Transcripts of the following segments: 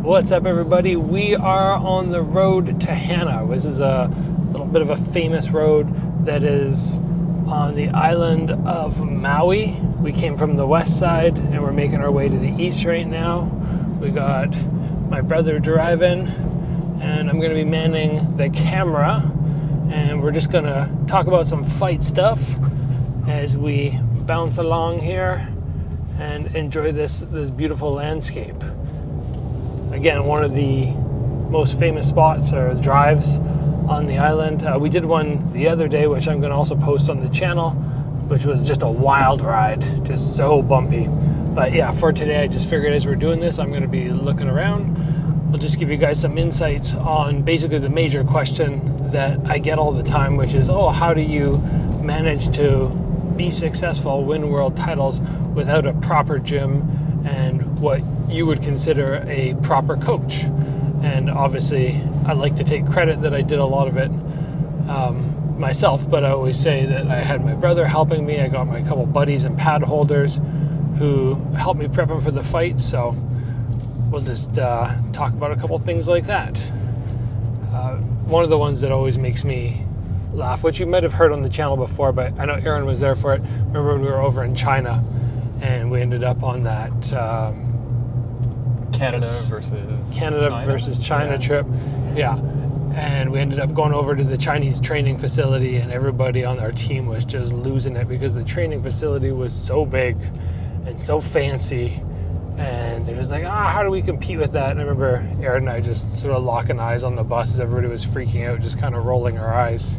What's up, everybody? We are on the road to Hana. This is a little bit of a famous road that is on the island of Maui. We came from the west side and we're making our way to the east right now. We got my brother driving and I'm going to be manning the camera, and we're just going to talk about some fight stuff as we bounce along here and enjoy this beautiful landscape. Again, one of the most famous spots or drives on the island. We did one the other day, which I'm going to also post on the channel, which was just a wild ride, just so bumpy. But yeah, for today, I just figured as we're doing this, I'm going to be looking around. I'll just give you guys some insights on basically the major question that I get all the time, which is, how do you manage to be successful, win world titles without a proper gym and what you would consider a proper coach? And obviously, I like to take credit that I did a lot of it myself, but I always say that I had my brother helping me. I got my couple buddies and pad holders who helped me prep him for the fight. So we'll just talk about a couple things like that. One of the ones that always makes me laugh, which you might have heard on the channel before, but I know Aaron was there for it. Remember when we were over in China and we ended up on that Canada versus China trip. Yeah. And we ended up going over to the Chinese training facility, and everybody on our team was just losing it because the training facility was so big and so fancy. And they're just like, how do we compete with that? And I remember Aaron and I just sort of locking eyes on the bus as everybody was freaking out, just kind of rolling our eyes.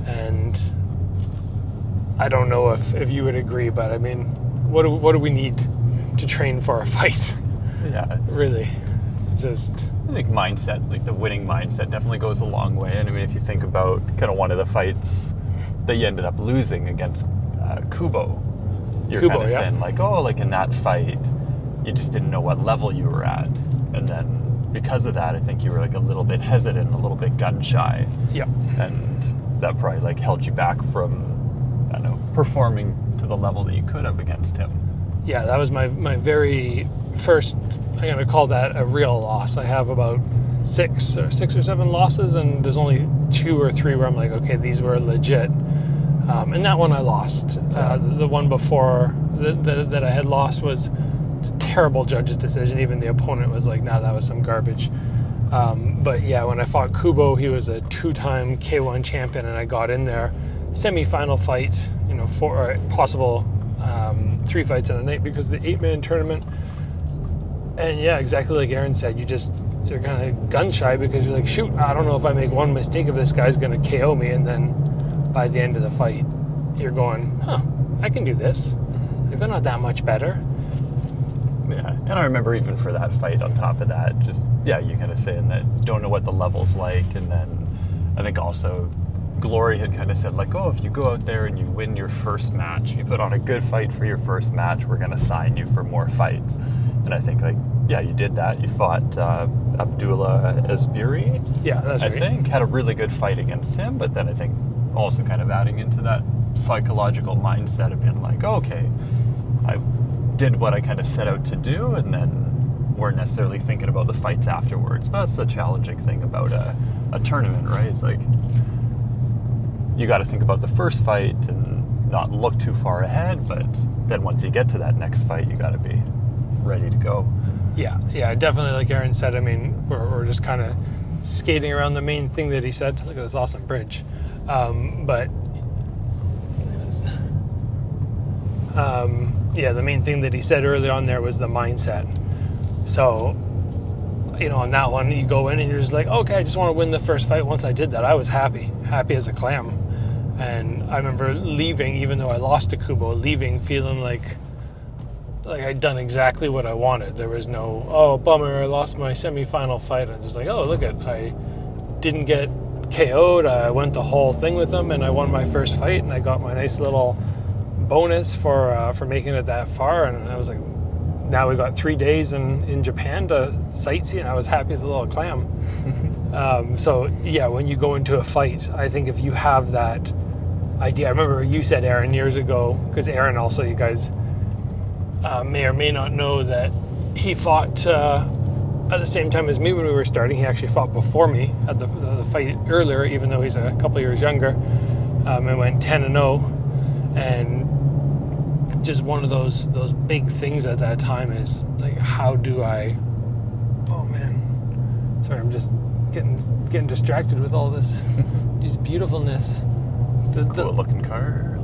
And I don't know if you would agree, but I mean, what do we need to train for a fight? Yeah. Really. Just... I think mindset, like the winning mindset, definitely goes a long way. And I mean, if you think about kind of one of the fights that you ended up losing against Kubo, you're kind of saying like, like in that fight, you just didn't know what level you were at. And then because of that, I think you were like a little bit hesitant, a little bit gun shy. Yeah. And that probably like held you back from, I don't know, performing to the level that you could have against him. Yeah, that was my very first, I'm going to call that a real loss. I have about six or seven losses, and there's only 2 or 3 where I'm like, okay, these were legit. And that one I lost. The one before that I had lost was a terrible judge's decision. Even the opponent was like, that was some garbage. But yeah, when I fought Kubo, he was a 2-time K1 champion, and I got in there. Semi-final fight, 4 or possible 3 fights in a night because of the 8-man tournament. And yeah, exactly like Aaron said, you're kind of gun shy because you're like, shoot, I don't know if I make one mistake if this guy's going to KO me. And then by the end of the fight, you're going, I can do this. Like, they're not that much better. Yeah, and I remember even for that fight on top of that, you kind of saying that you don't know what the level's like. And then I think also Glory had kind of said like, if you go out there and you win your first match, you put on a good fight for your first match, we're going to sign you for more fights. And I think you did that. You fought Abdullah Esbiri. Yeah, that's right. I think had a really good fight against him, but then I think also kind of adding into that psychological mindset of being like, okay, I did what I kind of set out to do, and then weren't necessarily thinking about the fights afterwards. But that's the challenging thing about a tournament, right? It's like you got to think about the first fight and not look too far ahead, but then once you get to that next fight, you got to be ready to go. Yeah, definitely. Like Aaron said, I mean, we're just kind of skating around the main thing that he said. Look at this awesome bridge. The main thing that he said early on there was the mindset. So, on that one, you go in and you're just like, okay, I just want to win the first fight. Once I did that, I was happy as a clam. And I remember leaving, even though I lost to Kubo, feeling like I'd done exactly what I wanted. There was no, bummer, I lost my semi-final fight. I'm just like, look I didn't get KO'd. I went the whole thing with them, and I won my first fight, and I got my nice little bonus for making it that far. And I was like, now we got 3 days in Japan to sightsee, and I was happy as a little clam. So yeah, when you go into a fight, I think if you have that idea, I remember you said, Aaron, years ago, because Aaron also, you guys may or may not know that he fought at the same time as me when we were starting. He actually fought before me at the fight earlier, even though he's a couple years younger. And went 10-0, and just one of those big things at that time is like, how do I? Oh man, sorry, I'm just getting distracted with all this beautifulness. Cool looking car.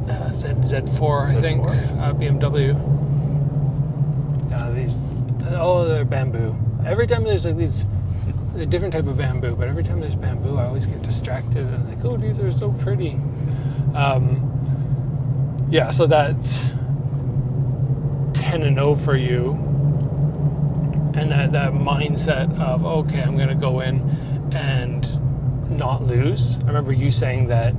Z4, I think, BMW. They're bamboo. Every time there's like these, a different type of bamboo, but every time there's bamboo, I always get distracted and like, oh, these are so pretty. So that's 10-0 for you, and that mindset of, okay, I'm going to go in and not lose. I remember you saying that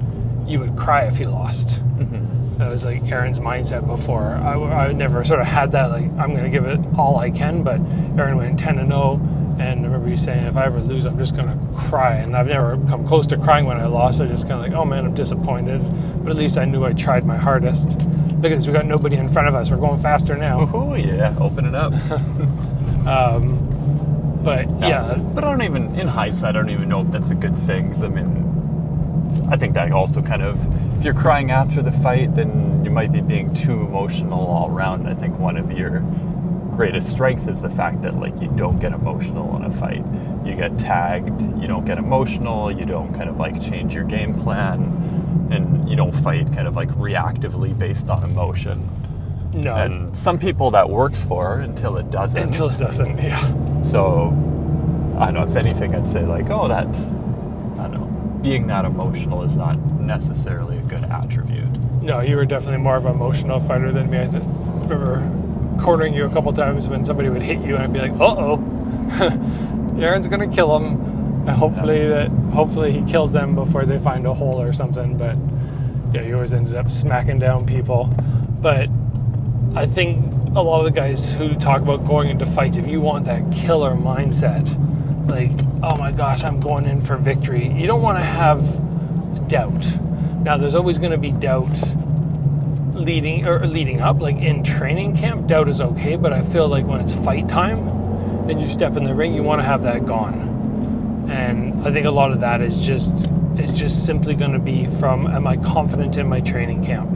you would cry if you lost. Mm-hmm. That was like Aaron's mindset before. I never sort of had that, like, I'm going to give it all I can, but Aaron went 10-0, and I remember you saying, if I ever lose, I'm just going to cry. And I've never come close to crying when I lost. I just kind of like, oh man, I'm disappointed. But at least I knew I tried my hardest. Look at this, we got nobody in front of us. We're going faster now. Oh yeah, open it up. But I don't even, in hindsight, I don't even know if that's a good thing. 'Cause I mean, I think that also kind of, if you're crying after the fight, then you might be being too emotional all around. I think one of your greatest strengths is the fact that, like, you don't get emotional in a fight. You get tagged, you don't get emotional, you don't kind of like change your game plan, and you don't fight kind of like reactively based on emotion. No. And some people that works for until it doesn't. Until it doesn't, yeah. So, I don't know, if anything, I'd say like, oh, that, I don't know, being that emotional is not necessarily a good attribute. No, you were definitely more of an emotional fighter than me. I just remember cornering you a couple times when somebody would hit you, and I'd be like, uh-oh, Aaron's gonna kill him. And hopefully he kills them before they find a hole or something. But yeah, you always ended up smacking down people. But I think a lot of the guys who talk about going into fights, if you want that killer mindset, like, oh my gosh, I'm going in for victory, you don't want to have doubt. Now, there's always going to be doubt leading up. Like in training camp, doubt is okay, but I feel like when it's fight time and you step in the ring, you want to have that gone. And I think a lot of that is just simply going to be from, am I confident in my training camp?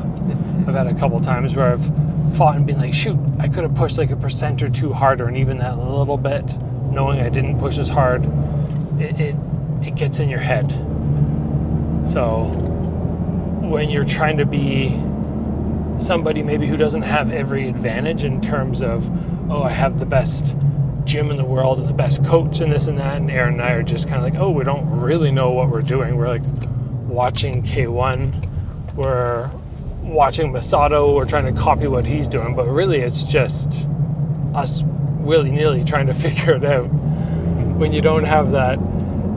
I've had a couple times where I've fought and been like, shoot, I could have pushed like 1% or 2 harder, and even that little bit, knowing I didn't push as hard, it gets in your head. So when you're trying to be somebody maybe who doesn't have every advantage in terms of, oh, I have the best gym in the world and the best coach and this and that, and Aaron and I are just kind of like, oh, we don't really know what we're doing. We're like watching K1, we're watching Masato, we're trying to copy what he's doing, but really it's just us willy-nilly trying to figure it out. When you don't have that,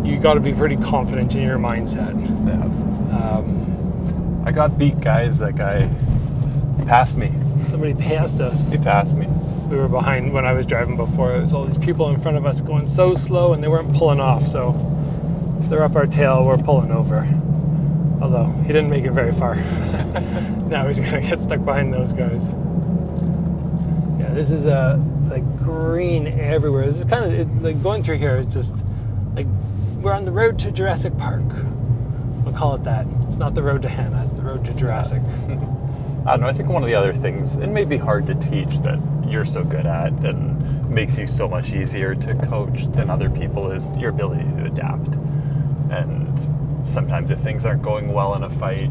you got to be pretty confident in your mindset. Yeah. I got beat, guys. That guy passed me. Somebody passed us. He passed me. We were behind when I was driving before. There was all these people in front of us going so slow, and they weren't pulling off. So if they're up our tail, we're pulling over. Although he didn't make it very far. Now he's gonna get stuck behind those guys. Yeah, this is like green everywhere. This is kind of like going through here. It's just like we're on the road to Jurassic Park. We'll call it that. It's not the road to Hannah. It's the road to Jurassic. I don't know. I think one of the other things, it may be hard to teach, that you're so good at and makes you so much easier to coach than other people, is your ability to adapt. And sometimes if things aren't going well in a fight,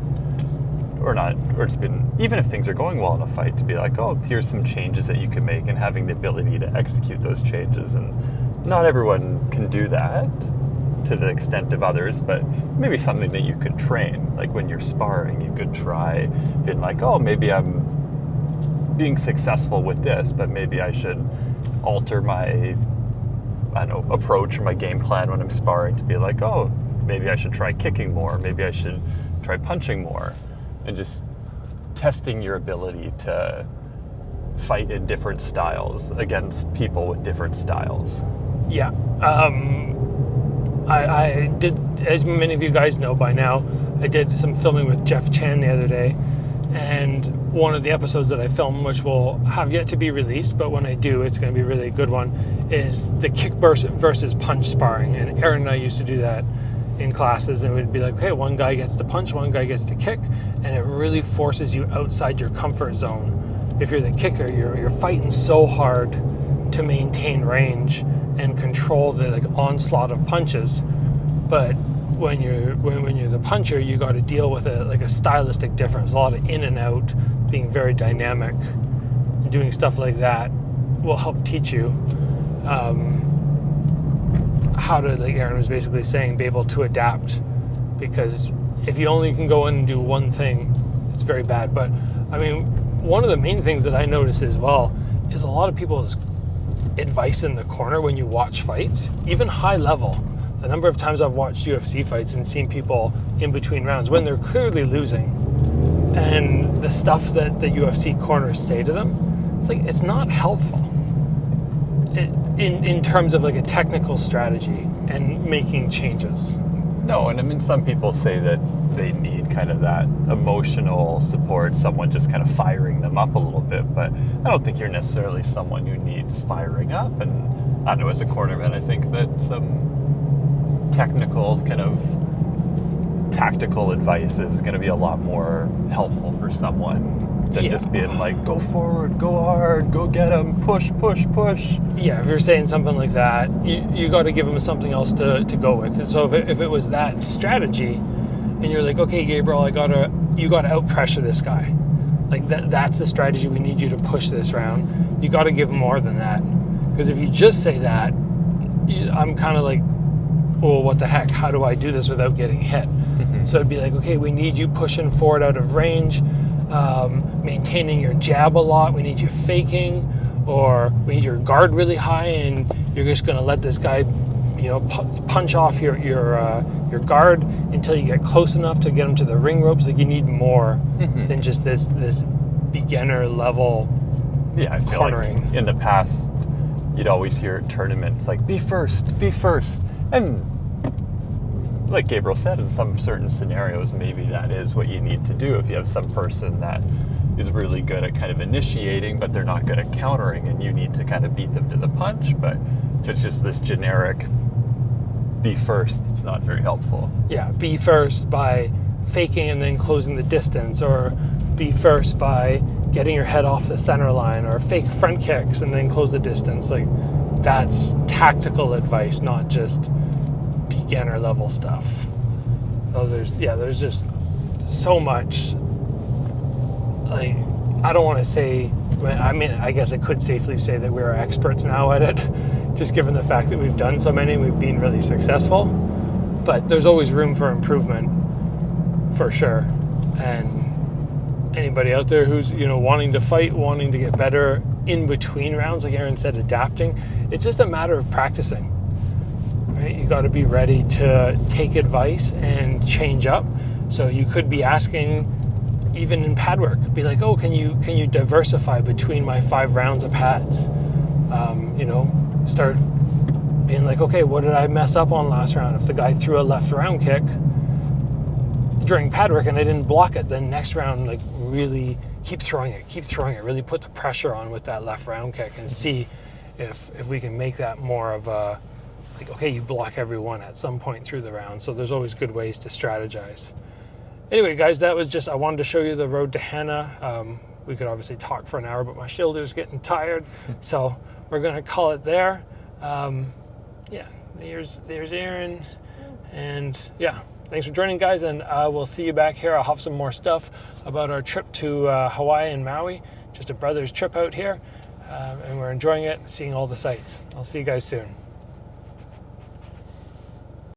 even if things are going well in a fight, to be like, oh, here's some changes that you can make, and having the ability to execute those changes. And not everyone can do that to the extent of others, but maybe something that you could train. Like when you're sparring, you could try being like, oh, maybe I'm being successful with this, but maybe I should alter my, approach or my game plan when I'm sparring to be like, oh, maybe I should try kicking more, maybe I should try punching more, and just testing your ability to fight in different styles against people with different styles. Yeah. I did, as many of you guys know by now, I did some filming with Jeff Chan the other day, and one of the episodes that I filmed, which will have yet to be released, but when I do, it's going to be really a good one, is the kick versus punch sparring. And Aaron and I used to do that in classes, and we'd be like, okay, one guy gets to punch, one guy gets to kick, and it really forces you outside your comfort zone. If you're the kicker, you're fighting so hard to maintain range and control the like onslaught of punches, but when you're the puncher, you got to deal with a stylistic difference, a lot of in and out, being very dynamic, and doing stuff like that will help teach you how to, like Aaron was basically saying, be able to adapt. Because if you only can go in and do one thing, it's very bad. But I mean, one of the main things that I notice as well is a lot of people's advice in the corner when you watch fights, even high level. The number of times I've watched UFC fights and seen people in between rounds when they're clearly losing, and the stuff that the UFC corners say to them, it's like, it's not helpful in terms of like a technical strategy and making changes. No, and I mean, some people say that they need kind of that emotional support, someone just kind of firing them up a little bit, but I don't think you're necessarily someone who needs firing up. And I don't know, as a cornerman, I think that some technical kind of tactical advice is going to be a lot more helpful for someone than just being like, go forward, go hard, go get them, push. Yeah, if you're saying something like that, you got to give them something else to go with. And so if it was that strategy, and you're like, okay, Gabriel, you gotta out pressure this guy. Like that's the strategy. We need you to push this round. You got to give them more than that. Because if you just say that, I'm kind of like, well, what the heck? How do I do this without getting hit? So it'd be like, okay, we need you pushing forward out of range, maintaining your jab a lot. We need you faking, or we need your guard really high, and you're just going to let this guy, punch off your guard until you get close enough to get him to the ring ropes. Like, you need more than just this beginner level. Yeah, I feel cornering. Like in the past, you'd always hear at tournaments like, be first, and like Gabriel said, in some certain scenarios, maybe that is what you need to do. If you have some person that is really good at kind of initiating, but they're not good at countering, and you need to kind of beat them to the punch. But if it's just this generic be first, it's not very helpful. Yeah, be first by faking and then closing the distance, or be first by getting your head off the center line, or fake front kicks and then close the distance. Like, that's tactical advice, not just beginner level stuff. So there's just so much. Like, I don't want to say, I mean, I guess I could safely say that we're experts now at it, just given the fact that we've done so many, we've been really successful. But there's always room for improvement, for sure. And anybody out there who's, wanting to fight, wanting to get better in between rounds, like Aaron said, adapting, it's just a matter of practicing. Right? You got to be ready to take advice and change up. So you could be asking, even in pad work, be like, oh, can you diversify between my 5 rounds of pads? Start being like, okay, what did I mess up on last round? If the guy threw a left round kick during pad work and I didn't block it, then next round, like, really keep throwing it, really put the pressure on with that left round kick, and see if we can make that more of a, like, okay, you block everyone at some point through the round. So there's always good ways to strategize. Anyway, guys, that was just, I wanted to show you the road to Hannah. We could obviously talk for an hour, but my shoulder's getting tired. So we're going to call it there. There's Aaron. And yeah, thanks for joining, guys. And we'll see you back here. I'll have some more stuff about our trip to Hawaii and Maui. Just a brother's trip out here. And we're enjoying it, seeing all the sights. I'll see you guys soon.